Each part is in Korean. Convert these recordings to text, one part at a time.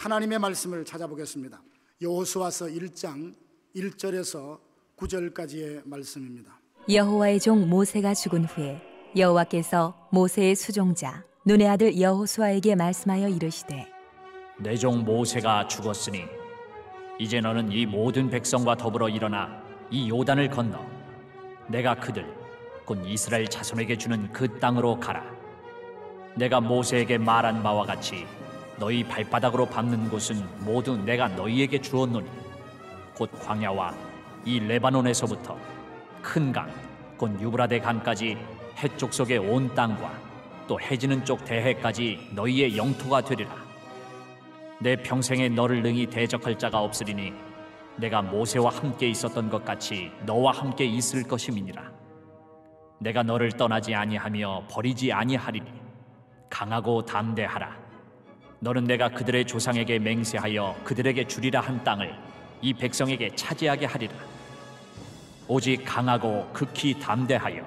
하나님의 말씀을 찾아보겠습니다. 여호수아서 1장 1절에서 9절까지의 말씀입니다. 여호와의 종 모세가 죽은 후에 여호와께서 모세의 수종자 눈의 아들 여호수아에게 말씀하여 이르시되 내 종 모세가 죽었으니 이제 너는 이 모든 백성과 더불어 일어나 이 요단을 건너 내가 그들 곧 이스라엘 자손에게 주는 그 땅으로 가라. 내가 모세에게 말한 바와 같이 너희 발바닥으로 밟는 곳은 모두 내가 너희에게 주었노니 곧 광야와 이 레바논에서부터 큰 강 곧 유브라데 강까지 해쪽 속의 온 땅과 또 해지는 쪽 대해까지 너희의 영토가 되리라. 내 평생에 너를 능히 대적할 자가 없으리니 내가 모세와 함께 있었던 것 같이 너와 함께 있을 것임이니라. 내가 너를 떠나지 아니하며 버리지 아니하리니 강하고 담대하라. 너는 내가 그들의 조상에게 맹세하여 그들에게 주리라 한 땅을 이 백성에게 차지하게 하리라. 오직 강하고 극히 담대하여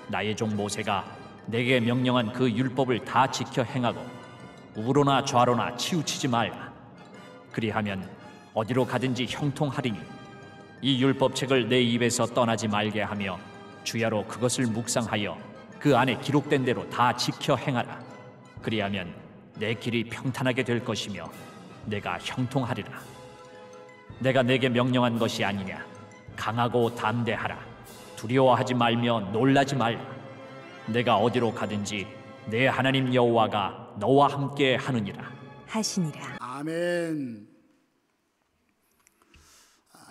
나의 종 모세가 내게 명령한 그 율법을 다 지켜 행하고 우로나 좌로나 치우치지 말라. 그리하면 어디로 가든지 형통하리니 이 율법책을 내 입에서 떠나지 말게 하며 주야로 그것을 묵상하여 그 안에 기록된 대로 다 지켜 행하라. 그리하면 내 길이 평탄하게 될 것이며 내가 형통하리라. 내가 내게 명령한 것이 아니냐. 강하고 담대하라. 두려워하지 말며 놀라지 말라. 내가 어디로 가든지 내 하나님 여호와가 너와 함께 하느니라 하시니라. 아멘.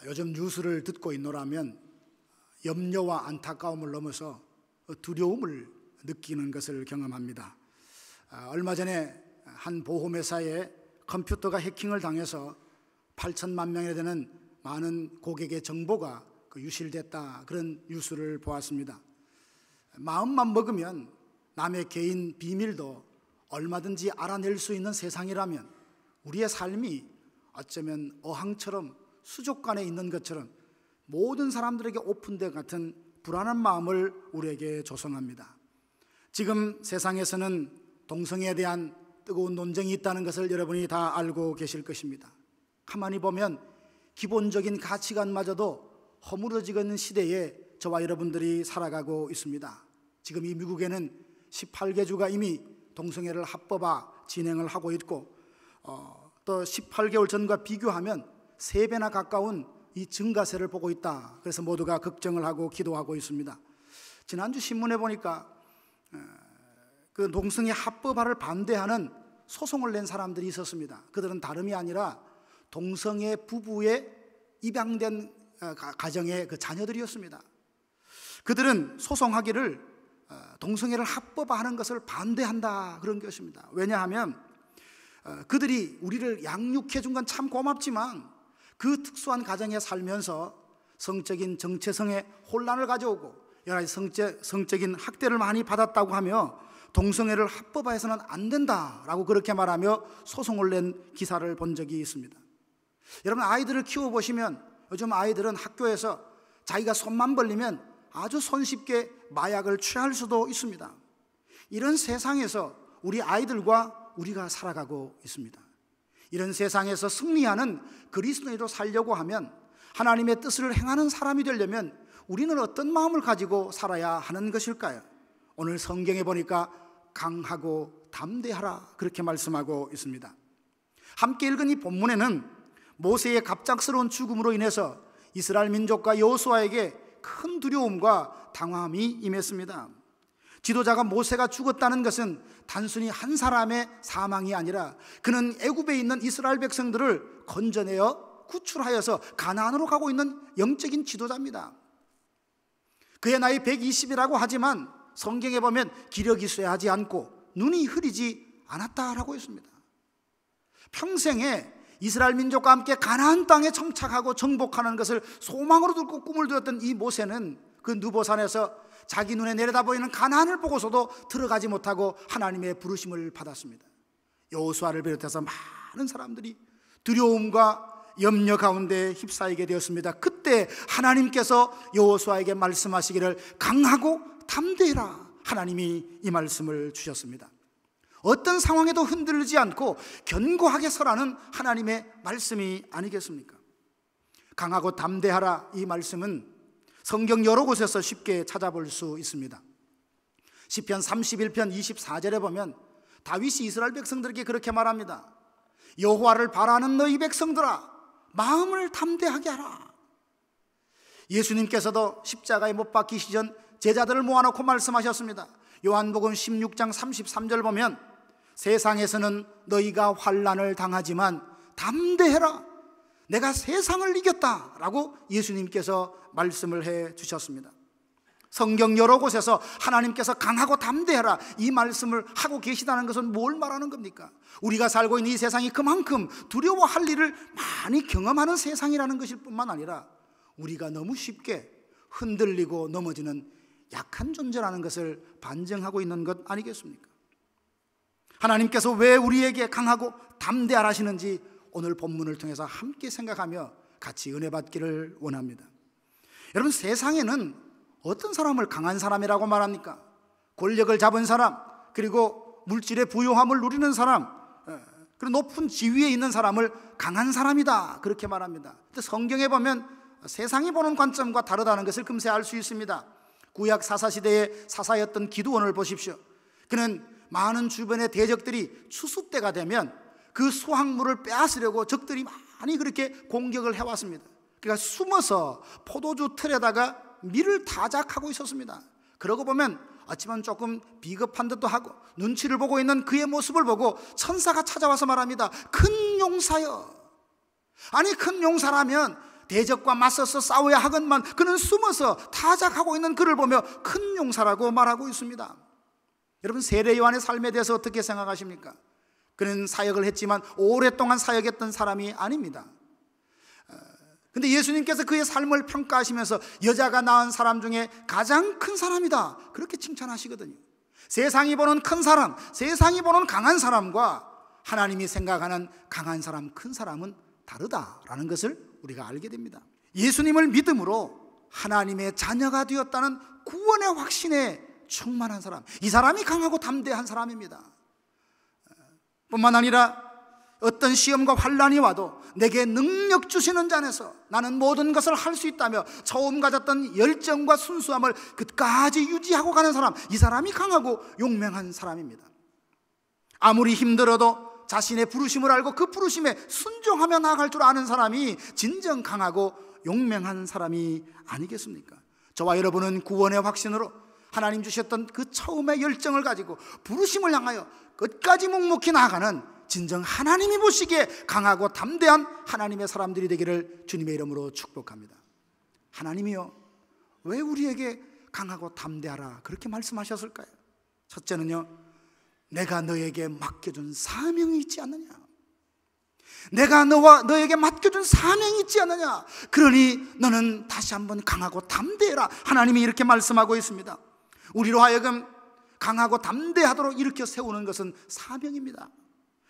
요즘 뉴스를 듣고 있노라면 염려와 안타까움을 넘어서 두려움을 느끼는 것을 경험합니다. 얼마 전에 한 보험회사에 컴퓨터가 해킹을 당해서 8천만 명에 되는 많은 고객의 정보가 유실됐다, 그런 뉴스를 보았습니다. 마음만 먹으면 남의 개인 비밀도 얼마든지 알아낼 수 있는 세상이라면 우리의 삶이 어쩌면 어항처럼 수족관에 있는 것처럼 모든 사람들에게 오픈된 같은 불안한 마음을 우리에게 조성합니다. 지금 세상에서는 동성애에 대한 뜨거운 논쟁이 있다는 것을 여러분이 다 알고 계실 것입니다. 가만히 보면 기본적인 가치관마저도 허물어지고 있는 시대에 저와 여러분들이 살아가고 있습니다. 지금 이 미국에는 18개 주가 이미 동성애를 합법화 진행을 하고 있고 또 18개월 전과 비교하면 3배나 가까운 이 증가세를 보고 있다. 그래서 모두가 걱정을 하고 기도하고 있습니다. 지난주 신문에 보니까 그 동성애 합법화를 반대하는 소송을 낸 사람들이 있었습니다. 그들은 다름이 아니라 동성애 부부의 입양된 가정의 그 자녀들이었습니다. 그들은 소송하기를 동성애를 합법화하는 것을 반대한다, 그런 것입니다. 왜냐하면 그들이 우리를 양육해 준 건 참 고맙지만 그 특수한 가정에 살면서 성적인 정체성에 혼란을 가져오고 여러 가지 성적인 학대를 많이 받았다고 하며 동성애를 합법화해서는 안 된다라고 그렇게 말하며 소송을 낸 기사를 본 적이 있습니다. 여러분, 아이들을 키워보시면 요즘 아이들은 학교에서 자기가 손만 벌리면 아주 손쉽게 마약을 취할 수도 있습니다. 이런 세상에서 우리 아이들과 우리가 살아가고 있습니다. 이런 세상에서 승리하는 그리스도인으로 살려고 하면, 하나님의 뜻을 행하는 사람이 되려면 우리는 어떤 마음을 가지고 살아야 하는 것일까요? 오늘 성경에 보니까 강하고 담대하라, 그렇게 말씀하고 있습니다. 함께 읽은 이 본문에는 모세의 갑작스러운 죽음으로 인해서 이스라엘 민족과 여호수아에게 큰 두려움과 당황함이 임했습니다. 지도자가 모세가 죽었다는 것은 단순히 한 사람의 사망이 아니라 그는 애굽에 있는 이스라엘 백성들을 건져내어 구출하여서 가나안으로 가고 있는 영적인 지도자입니다. 그의 나이 120이라고 하지만 성경에 보면 기력이 쇠하지 않고 눈이 흐리지 않았다라고 했습니다. 평생에 이스라엘 민족과 함께 가나안 땅에 정착하고 정복하는 것을 소망으로 두고 꿈을 두었던 이 모세는 그 느보산에서 자기 눈에 내려다보이는 가나안을 보고서도 들어가지 못하고 하나님의 부르심을 받았습니다. 여호수아를 비롯해서 많은 사람들이 두려움과 염려 가운데 휩싸이게 되었습니다. 그때 하나님께서 여호수아에게 말씀하시기를 강하고 담대해라, 하나님이 이 말씀을 주셨습니다. 어떤 상황에도 흔들리지 않고 견고하게 서라는 하나님의 말씀이 아니겠습니까? 강하고 담대하라, 이 말씀은 성경 여러 곳에서 쉽게 찾아볼 수 있습니다. 시편 31편 24절에 보면 다윗이 이스라엘 백성들에게 그렇게 말합니다. 여호와를 바라는 너희 백성들아, 마음을 담대하게 하라. 예수님께서도 십자가에 못 박히시 전 제자들을 모아놓고 말씀하셨습니다. 요한복음 16장 33절 보면 세상에서는 너희가 환난을 당하지만 담대해라, 내가 세상을 이겼다 라고 예수님께서 말씀을 해 주셨습니다. 성경 여러 곳에서 하나님께서 강하고 담대해라, 이 말씀을 하고 계시다는 것은 뭘 말하는 겁니까? 우리가 살고 있는 이 세상이 그만큼 두려워할 일을 많이 경험하는 세상이라는 것일 뿐만 아니라 우리가 너무 쉽게 흔들리고 넘어지는 약한 존재라는 것을 반증하고 있는 것 아니겠습니까? 하나님께서 왜 우리에게 강하고 담대하라 하시는지 오늘 본문을 통해서 함께 생각하며 같이 은혜 받기를 원합니다. 여러분, 세상에는 어떤 사람을 강한 사람이라고 말합니까? 권력을 잡은 사람, 그리고 물질의 부요함을 누리는 사람, 그리고 높은 지위에 있는 사람을 강한 사람이다, 그렇게 말합니다. 근데 성경에 보면 세상이 보는 관점과 다르다는 것을 금세 알 수 있습니다. 구약 사사시대의 사사였던 기드온을 보십시오. 그는 많은 주변의 대적들이 추수 때가 되면 그 수확물을 빼앗으려고 적들이 많이 그렇게 공격을 해왔습니다. 그러니까 숨어서 포도주 틀에다가 밀을 타작하고 있었습니다. 그러고 보면 어찌보면 조금 비겁한 듯도 하고 눈치를 보고 있는 그의 모습을 보고 천사가 찾아와서 말합니다. 큰 용사여. 아니, 큰 용사라면 대적과 맞서서 싸워야 하건만 그는 숨어서 타작하고 있는 그를 보며 큰 용사라고 말하고 있습니다. 여러분, 세례 요한의 삶에 대해서 어떻게 생각하십니까? 그는 사역을 했지만 오랫동안 사역했던 사람이 아닙니다. 근데 예수님께서 그의 삶을 평가하시면서 여자가 낳은 사람 중에 가장 큰 사람이다, 그렇게 칭찬하시거든요. 세상이 보는 큰 사람, 세상이 보는 강한 사람과 하나님이 생각하는 강한 사람, 큰 사람은 다르다라는 것을 우리가 알게 됩니다. 예수님을 믿음으로 하나님의 자녀가 되었다는 구원의 확신에 충만한 사람, 이 사람이 강하고 담대한 사람입니다. 뿐만 아니라 어떤 시험과 환난이 와도 내게 능력 주시는 자 안에서 나는 모든 것을 할 수 있다며 처음 가졌던 열정과 순수함을 끝까지 유지하고 가는 사람, 이 사람이 강하고 용맹한 사람입니다. 아무리 힘들어도 자신의 부르심을 알고 그 부르심에 순종하며 나아갈 줄 아는 사람이 진정 강하고 용맹한 사람이 아니겠습니까? 저와 여러분은 구원의 확신으로 하나님 주셨던 그 처음의 열정을 가지고 부르심을 향하여 끝까지 묵묵히 나아가는 진정 하나님이 보시기에 강하고 담대한 하나님의 사람들이 되기를 주님의 이름으로 축복합니다. 하나님이요, 왜 우리에게 강하고 담대하라 그렇게 말씀하셨을까요? 첫째는요, 내가 너에게 맡겨준 사명이 있지 않느냐. 내가 너에게 맡겨준 사명이 있지 않느냐. 그러니 너는 다시 한번 강하고 담대해라. 하나님이 이렇게 말씀하고 있습니다. 우리로 하여금 강하고 담대하도록 일으켜 세우는 것은 사명입니다.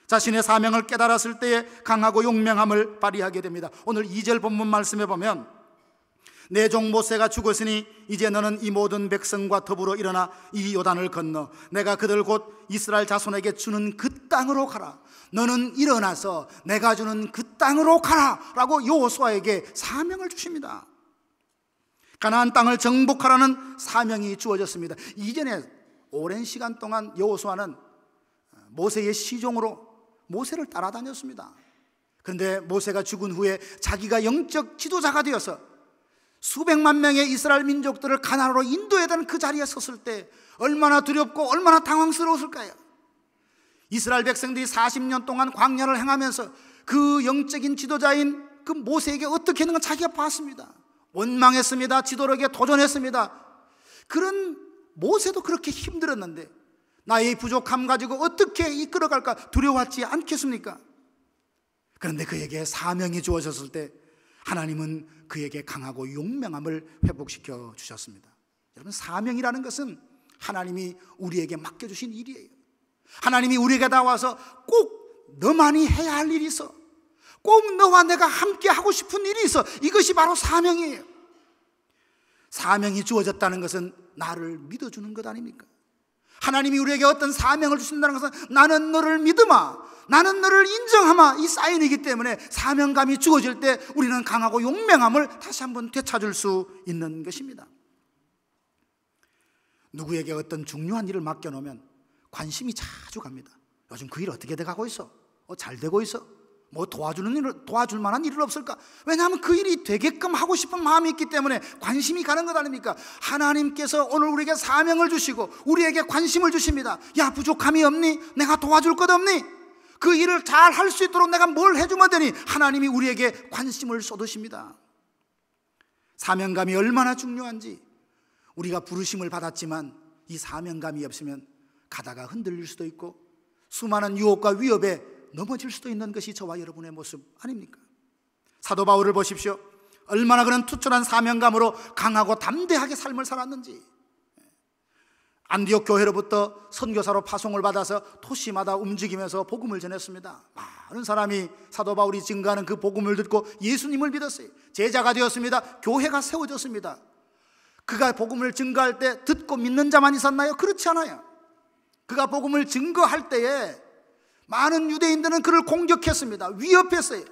자신의 사명을 깨달았을 때에 강하고 용맹함을 발휘하게 됩니다. 오늘 2절 본문 말씀에 보면 내 종 모세가 죽었으니 이제 너는 이 모든 백성과 더불어 일어나 이 요단을 건너 내가 그들 곧 이스라엘 자손에게 주는 그 땅으로 가라. 너는 일어나서 내가 주는 그 땅으로 가라 라고 여호수아에게 사명을 주십니다. 가나안 땅을 정복하라는 사명이 주어졌습니다. 이전에 오랜 시간 동안 여호수아는 모세의 시종으로 모세를 따라다녔습니다. 그런데 모세가 죽은 후에 자기가 영적 지도자가 되어서 수백만 명의 이스라엘 민족들을 가나안으로 인도해야 되는 그 자리에 섰을 때 얼마나 두렵고 얼마나 당황스러웠을까요? 이스라엘 백성들이 40년 동안 광야를 행하면서 그 영적인 지도자인 그 모세에게 어떻게 하는 건 자기가 봤습니다. 원망했습니다. 지도력에 도전했습니다. 그런 모세도 그렇게 힘들었는데 나의 부족함 가지고 어떻게 이끌어갈까 두려웠지 않겠습니까? 그런데 그에게 사명이 주어졌을 때 하나님은 그에게 강하고 용맹함을 회복시켜 주셨습니다. 여러분, 사명이라는 것은 하나님이 우리에게 맡겨주신 일이에요. 하나님이 우리에게 나와서 꼭 너만이 해야 할 일이 있어, 꼭 너와 내가 함께 하고 싶은 일이 있어. 이것이 바로 사명이에요. 사명이 주어졌다는 것은 나를 믿어주는 것 아닙니까? 하나님이 우리에게 어떤 사명을 주신다는 것은 나는 너를 믿으마, 나는 너를 인정하마, 이 사인이기 때문에 사명감이 주어질 때 우리는 강하고 용맹함을 다시 한번 되찾을 수 있는 것입니다. 누구에게 어떤 중요한 일을 맡겨놓으면 관심이 자주 갑니다. 요즘 그 일 어떻게 돼가고 있어? 잘 되고 있어? 뭐 도와줄 만한 일은 없을까? 왜냐하면 그 일이 되게끔 하고 싶은 마음이 있기 때문에 관심이 가는 것 아닙니까? 하나님께서 오늘 우리에게 사명을 주시고 우리에게 관심을 주십니다. 야, 부족함이 없니? 내가 도와줄 것 없니? 그 일을 잘 할 수 있도록 내가 뭘 해주면 되니? 하나님이 우리에게 관심을 쏟으십니다. 사명감이 얼마나 중요한지, 우리가 부르심을 받았지만 이 사명감이 없으면 가다가 흔들릴 수도 있고 수많은 유혹과 위협에 넘어질 수도 있는 것이 저와 여러분의 모습 아닙니까? 사도 바울을 보십시오. 얼마나 그런 투철한 사명감으로 강하고 담대하게 삶을 살았는지. 안디옥 교회로부터 선교사로 파송을 받아서 도시마다 움직이면서 복음을 전했습니다. 많은 사람이 사도 바울이 증거하는 그 복음을 듣고 예수님을 믿었어요. 제자가 되었습니다. 교회가 세워졌습니다. 그가 복음을 증거할 때 듣고 믿는 자만 있었나요? 그렇지 않아요. 그가 복음을 증거할 때에 많은 유대인들은 그를 공격했습니다. 위협했어요.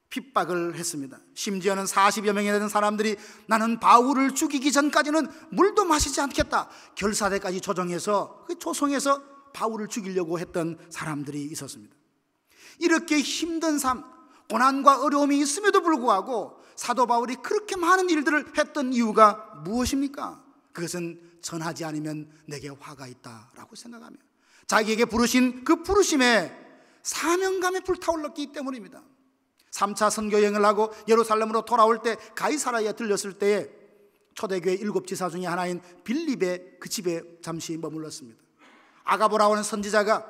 핍박을 했습니다. 심지어는 40여 명이 되는 사람들이 나는 바울을 죽이기 전까지는 물도 마시지 않겠다, 결사대까지 조성해서 바울을 죽이려고 했던 사람들이 있었습니다. 이렇게 힘든 삶, 고난과 어려움이 있음에도 불구하고 사도 바울이 그렇게 많은 일들을 했던 이유가 무엇입니까? 그것은 전하지 않으면 내게 화가 있다라고 생각하며 자기에게 부르신 그 부르심에 사명감에 불타올랐기 때문입니다. 3차 선교여행을 하고 예루살렘으로 돌아올 때 가이사라에 들렸을 때에 초대교회 7지사 중에 하나인 빌립의 그 집에 잠시 머물렀습니다. 아가보라고 하는 선지자가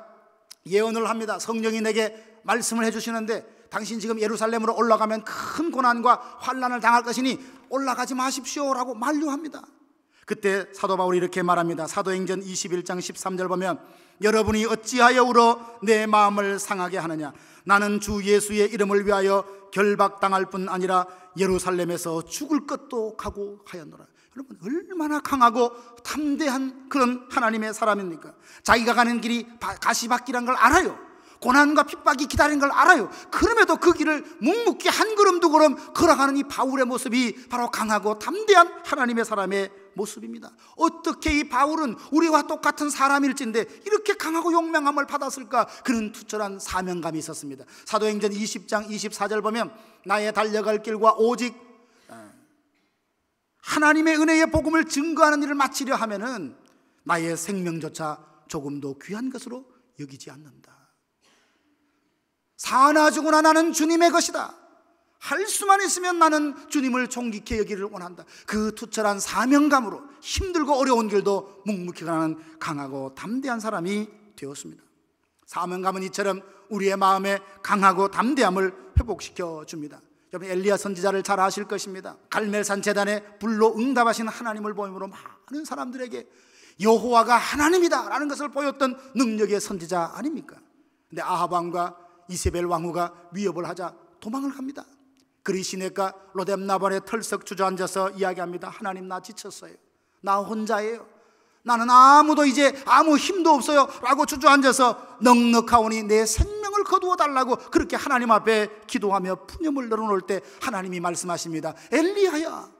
예언을 합니다. 성령이 내게 말씀을 해주시는데 당신 지금 예루살렘으로 올라가면 큰 고난과 환난을 당할 것이니 올라가지 마십시오라고 만류합니다. 그때 사도 바울이 이렇게 말합니다. 사도행전 21장 13절 보면 여러분이 어찌하여 울어 내 마음을 상하게 하느냐, 나는 주 예수의 이름을 위하여 결박당할 뿐 아니라 예루살렘에서 죽을 것도 각오하였노라. 여러분, 얼마나 강하고 담대한 그런 하나님의 사람입니까? 자기가 가는 길이 가시밭길한 걸 알아요. 고난과 핍박이 기다리는 걸 알아요. 그럼에도 그 길을 묵묵히 한 걸음 두 걸음 걸어가는 이 바울의 모습이 바로 강하고 담대한 하나님의 사람의 모습입니다. 어떻게 이 바울은 우리와 똑같은 사람일진데 이렇게 강하고 용맹함을 받았을까? 그는 투철한 사명감이 있었습니다. 사도행전 20장 24절 보면 나의 달려갈 길과 오직 하나님의 은혜의 복음을 증거하는 일을 마치려 하면은 나의 생명조차 조금도 귀한 것으로 여기지 않는다. 사나 죽으나 나는 주님의 것이다. 할 수만 있으면 나는 주님을 존귀케 여기를 원한다. 그 투철한 사명감으로 힘들고 어려운 길도 묵묵히 가는 강하고 담대한 사람이 되었습니다. 사명감은 이처럼 우리의 마음에 강하고 담대함을 회복시켜 줍니다. 여러분, 엘리야 선지자를 잘 아실 것입니다. 갈멜산 제단에 불로 응답하신 하나님을 보임으로 많은 사람들에게 여호와가 하나님이다 라는 것을 보였던 능력의 선지자 아닙니까? 근데 아합 왕과 이세벨 왕후가 위협을 하자 도망을 갑니다. 그리 시내가 로뎀나발에 털썩 주저앉아서 이야기합니다. 하나님, 나 지쳤어요. 나 혼자예요. 나는 아무도 이제 아무 힘도 없어요 라고 주저앉아서 넉넉하오니 내 생명을 거두어 달라고 그렇게 하나님 앞에 기도하며 푸념을 늘어놓을 때 하나님이 말씀하십니다. 엘리야야,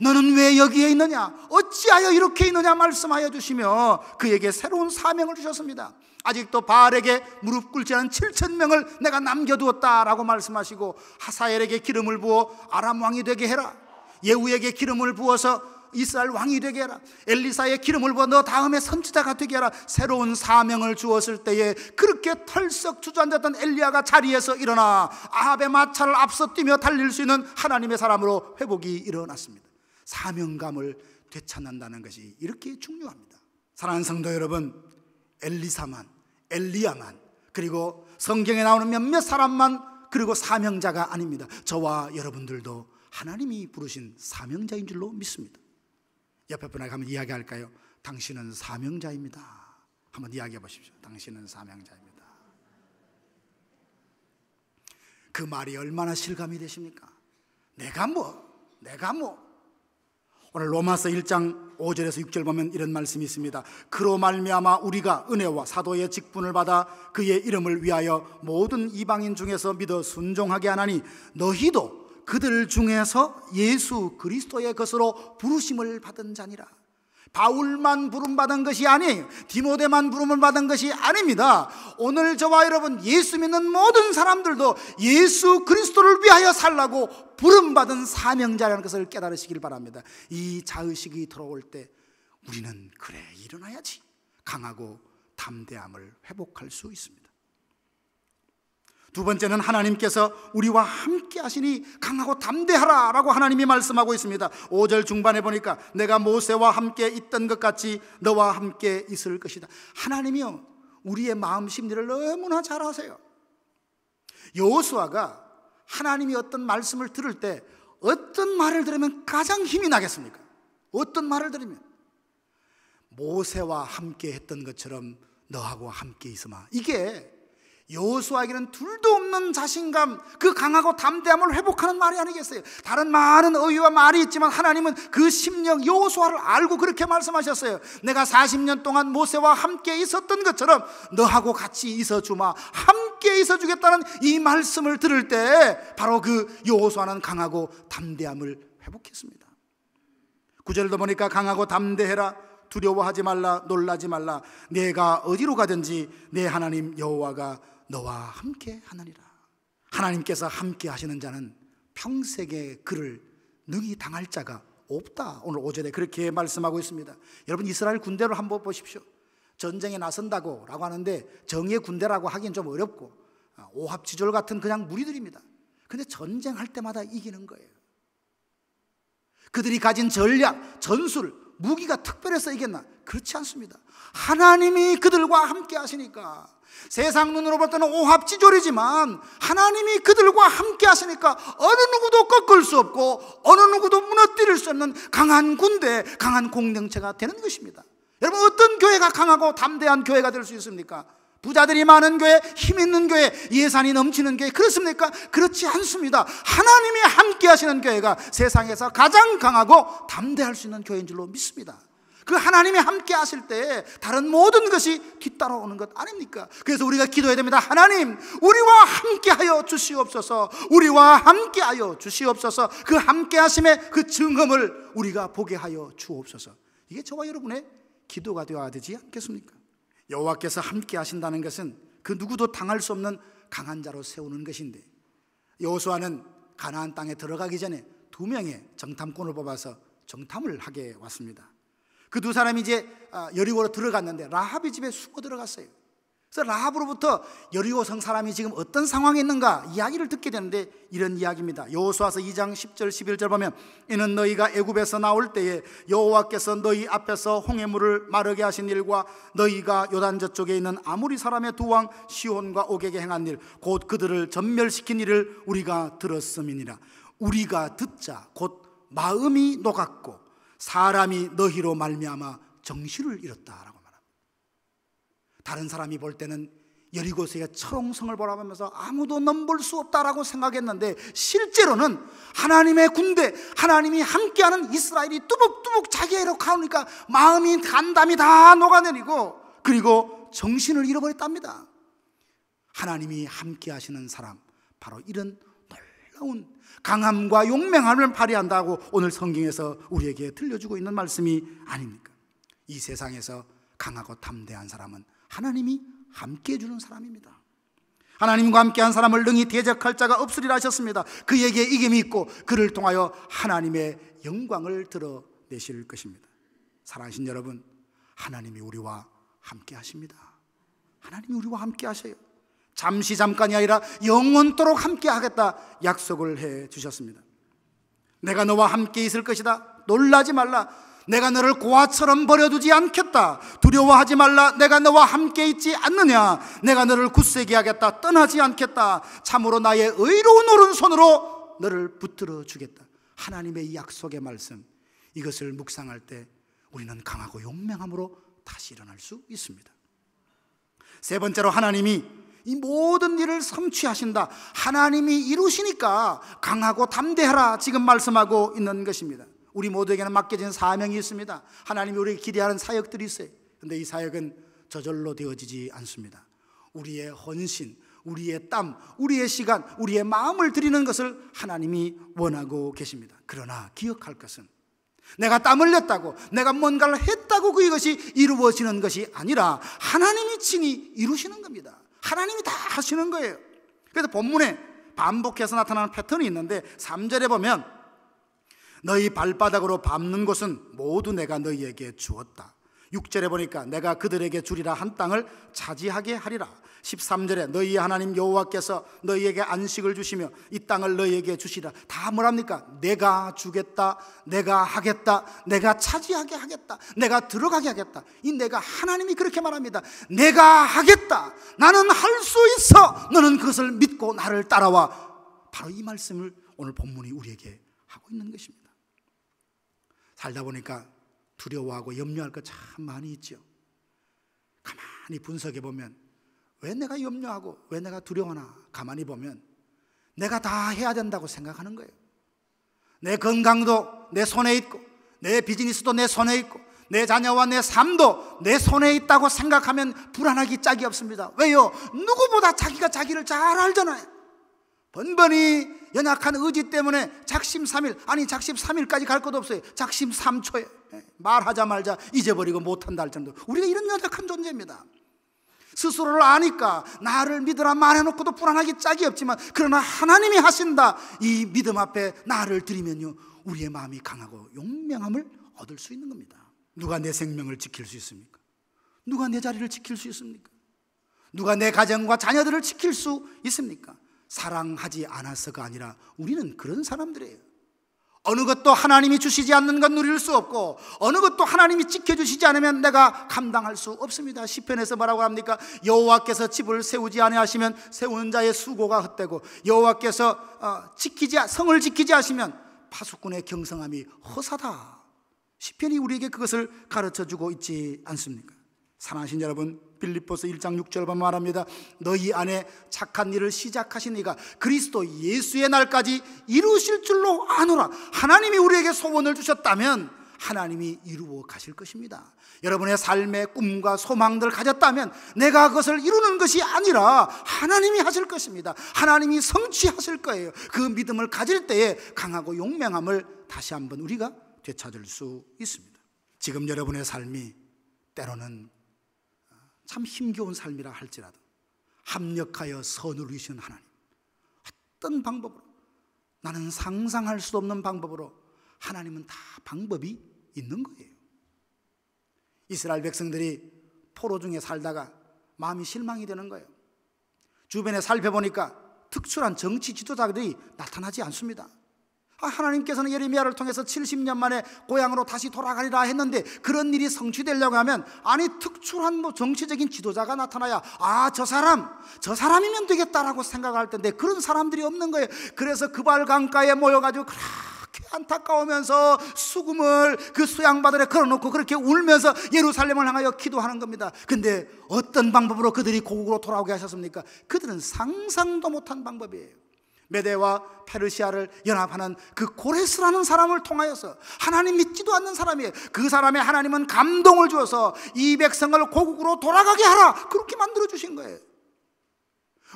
너는 왜 여기에 있느냐? 어찌하여 이렇게 있느냐 말씀하여 주시며 그에게 새로운 사명을 주셨습니다. 아직도 바알에게 무릎 꿇지 않은 7,000명을 내가 남겨두었다라고 말씀하시고 하사엘에게 기름을 부어 아람 왕이 되게 해라. 예후에게 기름을 부어서 이스라엘 왕이 되게 해라. 엘리사에 기름을 부어 너 다음에 선지자가 되게 해라. 새로운 사명을 주었을 때에 그렇게 털썩 주저앉았던 엘리야가 자리에서 일어나 아합의 마차를 앞서 뛰며 달릴 수 있는 하나님의 사람으로 회복이 일어났습니다. 사명감을 되찾는다는 것이 이렇게 중요합니다. 사랑하는 성도 여러분, 엘리야만 그리고 성경에 나오는 몇몇 사람만 그리고 사명자가 아닙니다. 저와 여러분들도 하나님이 부르신 사명자인 줄로 믿습니다. 옆에 분에게 한번 이야기할까요? 당신은 사명자입니다. 한번 이야기해 보십시오. 당신은 사명자입니다. 그 말이 얼마나 실감이 되십니까? 내가 뭐 오늘 로마서 1장 5절에서 6절 보면 이런 말씀이 있습니다. 그로 말미암아 우리가 은혜와 사도의 직분을 받아 그의 이름을 위하여 모든 이방인 중에서 믿어 순종하게 하나니 너희도 그들 중에서 예수 그리스도의 것으로 부르심을 받은 자니라. 바울만 부름받은 것이 아니에요. 디모데만 부름을 받은 것이 아닙니다. 오늘 저와 여러분 예수 믿는 모든 사람들도 예수 그리스도를 위하여 살라고 부름받은 사명자라는 것을 깨달으시길 바랍니다. 이 자의식이 들어올 때 우리는 그래 일어나야지 강하고 담대함을 회복할 수 있습니다. 두 번째는 하나님께서 우리와 함께 하시니 강하고 담대하라 라고 하나님이 말씀하고 있습니다. 5절 중반에 보니까 내가 모세와 함께 있던 것 같이 너와 함께 있을 것이다. 하나님이요 우리의 마음 심리를 너무나 잘 아세요. 여호수아가 하나님이 어떤 말씀을 들을 때 어떤 말을 들으면 가장 힘이 나겠습니까? 어떤 말을 들으면 모세와 함께 했던 것처럼 너하고 함께 있으마. 이게 여호수아에게는 둘도 없는 자신감, 그 강하고 담대함을 회복하는 말이 아니겠어요? 다른 많은 어휘와 말이 있지만 하나님은 그 심령 여호수아를 알고 그렇게 말씀하셨어요. 내가 40년 동안 모세와 함께 있었던 것처럼 너하고 같이 있어주마. 함께 있어주겠다는 이 말씀을 들을 때 바로 그 여호수아는 강하고 담대함을 회복했습니다. 9절도 보니까 강하고 담대해라. 두려워하지 말라. 놀라지 말라. 내가 어디로 가든지 내 하나님 여호와가 너와 함께 하느니라. 하나님께서 함께 하시는 자는 평생에 그를 능히 당할 자가 없다. 오늘 5절에 그렇게 말씀하고 있습니다. 여러분 이스라엘 군대를 한번 보십시오. 전쟁에 나선다고 라고 하는데 정예 군대라고 하기엔 좀 어렵고 오합지졸 같은 그냥 무리들입니다. 근데 전쟁할 때마다 이기는 거예요. 그들이 가진 전략, 전술, 무기가 특별해서 이겼나? 그렇지 않습니다. 하나님이 그들과 함께 하시니까 세상 눈으로 볼 때는 오합지졸이지만 하나님이 그들과 함께 하시니까 어느 누구도 꺾을 수 없고 어느 누구도 무너뜨릴 수 없는 강한 군대, 강한 공동체가 되는 것입니다. 여러분 어떤 교회가 강하고 담대한 교회가 될 수 있습니까? 부자들이 많은 교회, 힘 있는 교회, 예산이 넘치는 교회 그렇습니까? 그렇지 않습니다. 하나님이 함께 하시는 교회가 세상에서 가장 강하고 담대할 수 있는 교회인 줄로 믿습니다. 그 하나님이 함께 하실 때 다른 모든 것이 뒤따라오는 것 아닙니까? 그래서 우리가 기도해야 됩니다. 하나님 우리와 함께하여 주시옵소서. 우리와 함께하여 주시옵소서. 그 함께하심의 그 증험을 우리가 보게 하여 주옵소서. 이게 저와 여러분의 기도가 되어야 되지 않겠습니까? 여호와께서 함께 하신다는 것은 그 누구도 당할 수 없는 강한 자로 세우는 것인데 여호수아는 가나안 땅에 들어가기 전에 2명의 정탐꾼을 뽑아서 정탐을 하게 왔습니다. 그 두 사람이 이제 여리고로 들어갔는데 라합의 집에 숨어 들어갔어요. 그래서 라합으로부터 여리고성 사람이 지금 어떤 상황에 있는가 이야기를 듣게 되는데 이런 이야기입니다. 여호수아서 2장 10절 11절 보면 이는 너희가 애굽에서 나올 때에 여호와께서 너희 앞에서 홍해물을 마르게 하신 일과 너희가 요단 저쪽에 있는 아모리 사람의 두 왕 시온과 옥에게 행한 일 곧 그들을 전멸시킨 일을 우리가 들었음이니라. 우리가 듣자 곧 마음이 녹았고 사람이 너희로 말미암아 정신을 잃었다라고 말합니다. 다른 사람이 볼 때는 여리고성의 철옹성을 바라보면서 아무도 넘볼 수 없다라고 생각했는데 실제로는 하나님의 군대, 하나님이 함께하는 이스라엘이 뚜벅뚜벅 자기애로 가오니까 마음이 간담이 다 녹아내리고 그리고 정신을 잃어버렸답니다. 하나님이 함께하시는 사람, 바로 이런 놀라운 강함과 용맹함을 발휘한다고 오늘 성경에서 우리에게 들려주고 있는 말씀이 아닙니까? 이 세상에서 강하고 담대한 사람은 하나님이 함께 해주는 사람입니다. 하나님과 함께한 사람을 능히 대적할 자가 없으리라 하셨습니다. 그에게 이김이 있고 그를 통하여 하나님의 영광을 드러내실 것입니다. 사랑하신 여러분, 하나님이 우리와 함께 하십니다. 하나님이 우리와 함께 하셔요. 잠시 잠깐이 아니라 영원토록 함께 하겠다 약속을 해 주셨습니다. 내가 너와 함께 있을 것이다. 놀라지 말라. 내가 너를 고아처럼 버려두지 않겠다. 두려워하지 말라. 내가 너와 함께 있지 않느냐. 내가 너를 굳세게 하겠다. 떠나지 않겠다. 참으로 나의 의로운 오른손으로 너를 붙들어 주겠다. 하나님의 이 약속의 말씀, 이것을 묵상할 때 우리는 강하고 용맹함으로 다시 일어날 수 있습니다. 세 번째로 하나님이 이 모든 일을 성취하신다. 하나님이 이루시니까 강하고 담대하라 지금 말씀하고 있는 것입니다. 우리 모두에게는 맡겨진 사명이 있습니다. 하나님이 우리에게 기대하는 사역들이 있어요. 그런데 이 사역은 저절로 되어지지 않습니다. 우리의 헌신, 우리의 땀, 우리의 시간, 우리의 마음을 드리는 것을 하나님이 원하고 계십니다. 그러나 기억할 것은 내가 땀 흘렸다고, 내가 뭔가를 했다고 그것이 이루어지는 것이 아니라 하나님이 친히 이루시는 겁니다. 하나님이 다 하시는 거예요. 그래서 본문에 반복해서 나타나는 패턴이 있는데 3절에 보면 너희 발바닥으로 밟는 곳은 모두 내가 너희에게 주었다. 6절에 보니까 내가 그들에게 주리라 한 땅을 차지하게 하리라. 13절에 너희 하나님 여호와께서 너희에게 안식을 주시며 이 땅을 너희에게 주시라. 다 뭐랍니까? 내가 주겠다, 내가 하겠다, 내가 차지하게 하겠다, 내가 들어가게 하겠다. 이 내가, 하나님이 그렇게 말합니다. 내가 하겠다, 나는 할 수 있어, 너는 그것을 믿고 나를 따라와. 바로 이 말씀을 오늘 본문이 우리에게 하고 있는 것입니다. 살다 보니까 두려워하고 염려할 것 참 많이 있죠. 가만히 분석해 보면 왜 내가 염려하고 왜 내가 두려워하나 가만히 보면 내가 다 해야 된다고 생각하는 거예요. 내 건강도 내 손에 있고, 내 비즈니스도 내 손에 있고, 내 자녀와 내 삶도 내 손에 있다고 생각하면 불안하기 짝이 없습니다. 왜요? 누구보다 자기가 자기를 잘 알잖아요. 번번이 연약한 의지 때문에 작심삼일, 아니 작심삼일까지 갈 것도 없어요. 작심삼초에 말하자 말자 잊어버리고 못한다 할 정도. 우리가 이런 연약한 존재입니다. 스스로를 아니까 나를 믿으라 말해놓고도 불안하기 짝이 없지만, 그러나 하나님이 하신다 이 믿음 앞에 나를 드리면요, 우리의 마음이 강하고 용맹함을 얻을 수 있는 겁니다. 누가 내 생명을 지킬 수 있습니까? 누가 내 자리를 지킬 수 있습니까? 누가 내 가정과 자녀들을 지킬 수 있습니까? 사랑하지 않아서가 아니라 우리는 그런 사람들이에요. 어느 것도 하나님이 주시지 않는 건 누릴 수 없고, 어느 것도 하나님이 지켜주시지 않으면 내가 감당할 수 없습니다. 시편에서 뭐라고 합니까? 여호와께서 집을 세우지 아니하시면 세우는 자의 수고가 헛되고, 여호와께서 성을 지키지 하시면 파수꾼의 경성함이 허사다. 시편이 우리에게 그것을 가르쳐주고 있지 않습니까? 사랑하신 여러분, 빌립보서 1장 6절 보면 말합니다. 너희 안에 착한 일을 시작하신 이가 그리스도 예수의 날까지 이루실 줄로 아노라. 하나님이 우리에게 소원을 주셨다면 하나님이 이루어 가실 것입니다. 여러분의 삶의 꿈과 소망들 가졌다면 내가 그것을 이루는 것이 아니라 하나님이 하실 것입니다. 하나님이 성취하실 거예요. 그 믿음을 가질 때에 강하고 용맹함을 다시 한번 우리가 되찾을 수 있습니다. 지금 여러분의 삶이 때로는 참 힘겨운 삶이라 할지라도 합력하여 선을 이루시는 하나님, 어떤 방법으로, 나는 상상할 수 없는 방법으로 하나님은 다 방법이 있는 거예요. 이스라엘 백성들이 포로 중에 살다가 마음이 실망이 되는 거예요. 주변에 살펴보니까 특출한 정치 지도자들이 나타나지 않습니다. 하나님께서는 예레미야를 통해서 70년 만에 고향으로 다시 돌아가리라 했는데 그런 일이 성취되려고 하면, 아니 특출한 정치적인 지도자가 나타나야 저 사람이면 되겠다라고 생각할 텐데 그런 사람들이 없는 거예요. 그래서 그발 강가에 모여가지고 그렇게 안타까우면서 수금을 그 수양바들에 걸어놓고 그렇게 울면서 예루살렘을 향하여 기도하는 겁니다. 근데 어떤 방법으로 그들이 고국으로 돌아오게 하셨습니까? 그들은 상상도 못한 방법이에요. 메대와 페르시아를 연합하는 그 고레스라는 사람을 통하여서, 하나님 믿지도 않는 사람이에요. 그 사람의 하나님은 감동을 주어서 이 백성을 고국으로 돌아가게 하라, 그렇게 만들어주신 거예요.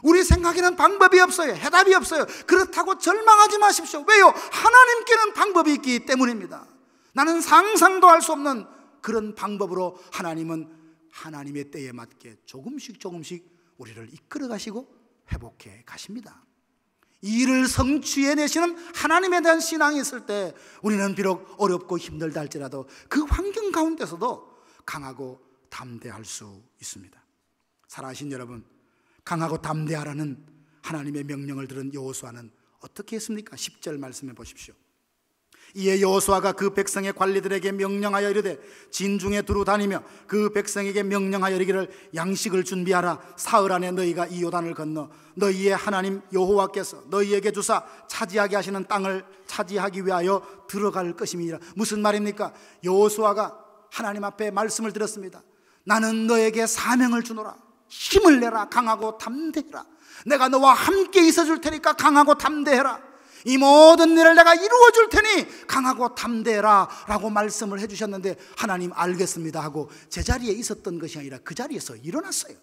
우리 생각에는 방법이 없어요. 해답이 없어요. 그렇다고 절망하지 마십시오. 왜요? 하나님께는 방법이 있기 때문입니다. 나는 상상도 할 수 없는 그런 방법으로 하나님은 하나님의 때에 맞게 조금씩 우리를 이끌어 가시고 회복해 가십니다. 이 일을 성취해내시는 하나님에 대한 신앙이 있을 때 우리는 비록 어렵고 힘들다 할지라도 그 환경 가운데서도 강하고 담대할 수 있습니다. 사랑하신 여러분, 강하고 담대하라는 하나님의 명령을 들은 여호수아는 어떻게 했습니까? 10절 말씀해 보십시오. 이에 여호수아가 그 백성의 관리들에게 명령하여 이르되 진중에 두루 다니며 그 백성에게 명령하여 이르기를 양식을 준비하라. 사흘 안에 너희가 이 요단을 건너 너희의 하나님 여호와께서 너희에게 주사 차지하게 하시는 땅을 차지하기 위하여 들어갈 것임이니라. 무슨 말입니까? 여호수아가 하나님 앞에 말씀을 드렸습니다. 나는 너에게 사명을 주노라. 힘을 내라. 강하고 담대해라. 내가 너와 함께 있어줄 테니까 강하고 담대해라. 이 모든 일을 내가 이루어 줄 테니 강하고 담대해라 라고 말씀을 해주셨는데, 하나님 알겠습니다 하고 제자리에 있었던 것이 아니라 그 자리에서 일어났어요.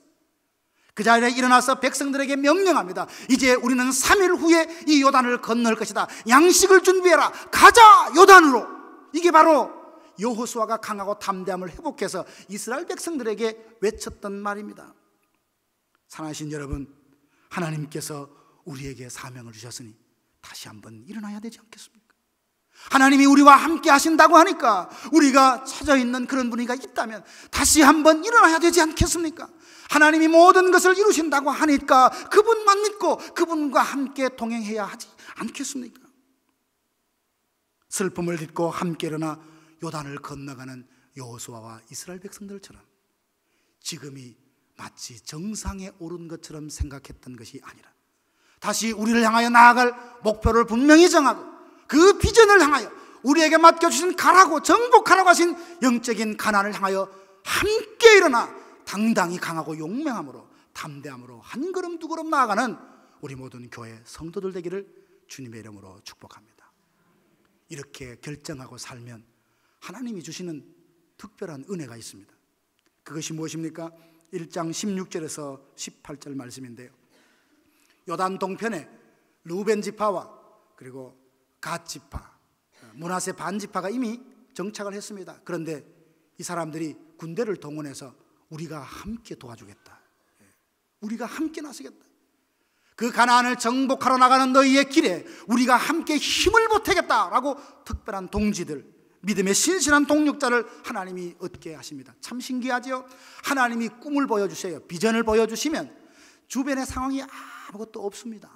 그 자리에 일어나서 백성들에게 명령합니다. 이제 우리는 3일 후에 이 요단을 건널 것이다. 양식을 준비해라. 가자 요단으로. 이게 바로 여호수아가 강하고 담대함을 회복해서 이스라엘 백성들에게 외쳤던 말입니다. 사랑하신 여러분, 하나님께서 우리에게 사명을 주셨으니 다시 한번 일어나야 되지 않겠습니까? 하나님이 우리와 함께 하신다고 하니까, 우리가 처져있는 그런 분위기가 있다면 다시 한번 일어나야 되지 않겠습니까? 하나님이 모든 것을 이루신다고 하니까 그분만 믿고 그분과 함께 동행해야 하지 않겠습니까? 슬픔을 딛고 함께 일어나 요단을 건너가는 여호수아와 이스라엘 백성들처럼 지금이 마치 정상에 오른 것처럼 생각했던 것이 아니라 다시 우리를 향하여 나아갈 목표를 분명히 정하고 그 비전을 향하여 우리에게 맡겨주신 가라고, 정복하라고 하신 영적인 가난을 향하여 함께 일어나 당당히 강하고 용맹함으로, 담대함으로 한 걸음 두 걸음 나아가는 우리 모든 교회 성도들 되기를 주님의 이름으로 축복합니다. 이렇게 결정하고 살면 하나님이 주시는 특별한 은혜가 있습니다. 그것이 무엇입니까? 1장 16절에서 18절 말씀인데요, 요단 동편에 루벤 지파와 그리고 갓 지파, 므낫세 반 지파가 이미 정착을 했습니다. 그런데 이 사람들이 군대를 동원해서 우리가 함께 도와주겠다, 우리가 함께 나서겠다, 그 가나안을 정복하러 나가는 너희의 길에 우리가 함께 힘을 보태겠다라고 특별한 동지들, 믿음의 신실한 동력자를 하나님이 얻게 하십니다. 참 신기하죠? 하나님이 꿈을 보여주세요. 비전을 보여주시면 주변의 상황이 아무것도 없습니다.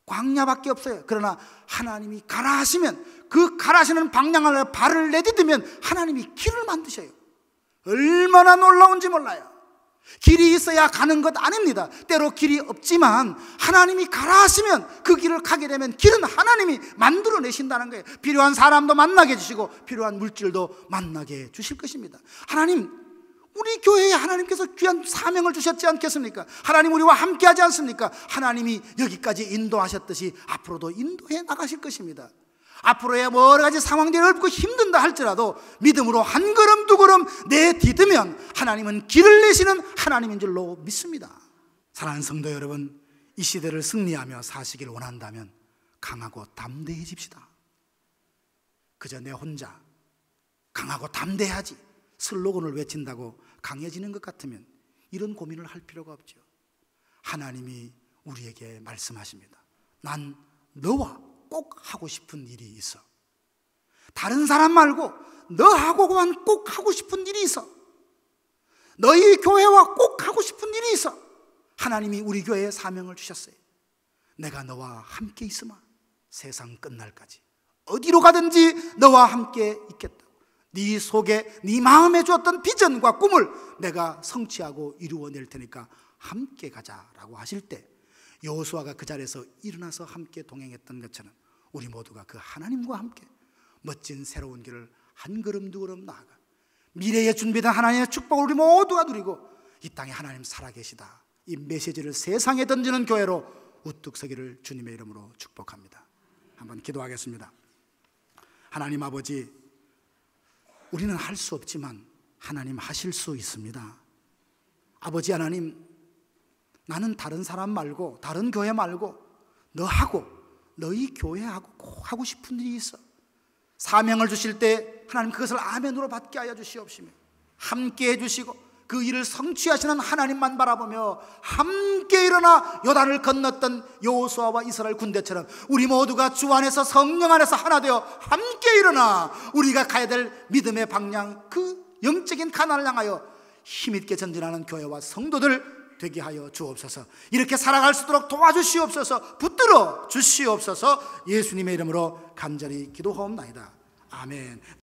광야밖에 없어요. 그러나 하나님이 가라 하시면 그 가라 하시는 방향을 발을 내디디면 하나님이 길을 만드셔요. 얼마나 놀라운지 몰라요. 길이 있어야 가는 것 아닙니다. 때로 길이 없지만 하나님이 가라 하시면 그 길을 가게 되면 길은 하나님이 만들어내신다는 거예요. 필요한 사람도 만나게 해주시고 필요한 물질도 만나게 해주실 것입니다. 하나님, 우리 교회에 하나님께서 귀한 사명을 주셨지 않겠습니까? 하나님 우리와 함께 하지 않습니까? 하나님이 여기까지 인도하셨듯이 앞으로도 인도해 나가실 것입니다. 앞으로의 여러 가지 상황들이 어렵고 힘든다 할지라도 믿음으로 한 걸음 두 걸음 내디디면 하나님은 길을 내시는 하나님인 줄로 믿습니다. 사랑하는 성도 여러분, 이 시대를 승리하며 사시길 원한다면 강하고 담대해집시다. 그저 내 혼자 강하고 담대하지 슬로건을 외친다고 강해지는 것 같으면 이런 고민을 할 필요가 없죠. 하나님이 우리에게 말씀하십니다. 난 너와 꼭 하고 싶은 일이 있어. 다른 사람 말고 너하고만 꼭 하고 싶은 일이 있어. 너희 교회와 꼭 하고 싶은 일이 있어. 하나님이 우리 교회에 사명을 주셨어요. 내가 너와 함께 있으마 세상 끝날까지 어디로 가든지 너와 함께 있겠다. 네 속에 네 마음에 주었던 비전과 꿈을 내가 성취하고 이루어낼 테니까 함께 가자라고 하실 때 여호수아가 그 자리에서 일어나서 함께 동행했던 것처럼 우리 모두가 그 하나님과 함께 멋진 새로운 길을 한 걸음 두 걸음 나아가 미래에 준비된 하나님의 축복을 우리 모두가 누리고 이 땅에 하나님 살아계시다, 이 메시지를 세상에 던지는 교회로 우뚝 서기를 주님의 이름으로 축복합니다. 한번 기도하겠습니다. 하나님 아버지, 우리는 할 수 없지만 하나님 하실 수 있습니다. 아버지 하나님, 나는 다른 사람 말고 다른 교회 말고 너하고 너희 교회하고 꼭 하고 싶은 일이 있어. 사명을 주실 때 하나님 그것을 아멘으로 받게 하여 주시옵시며 함께 해주시고 그 일을 성취하시는 하나님만 바라보며 함께 일어나 요단을 건넜던 여호수아와 이스라엘 군대처럼 우리 모두가 주 안에서 성령 안에서 하나 되어 함께 일어나 우리가 가야 될 믿음의 방향, 그 영적인 가난을 향하여 힘있게 전진하는 교회와 성도들 되게 하여 주옵소서. 이렇게 살아갈 수 있도록 도와주시옵소서. 붙들어 주시옵소서. 예수님의 이름으로 간절히 기도하옵나이다. 아멘.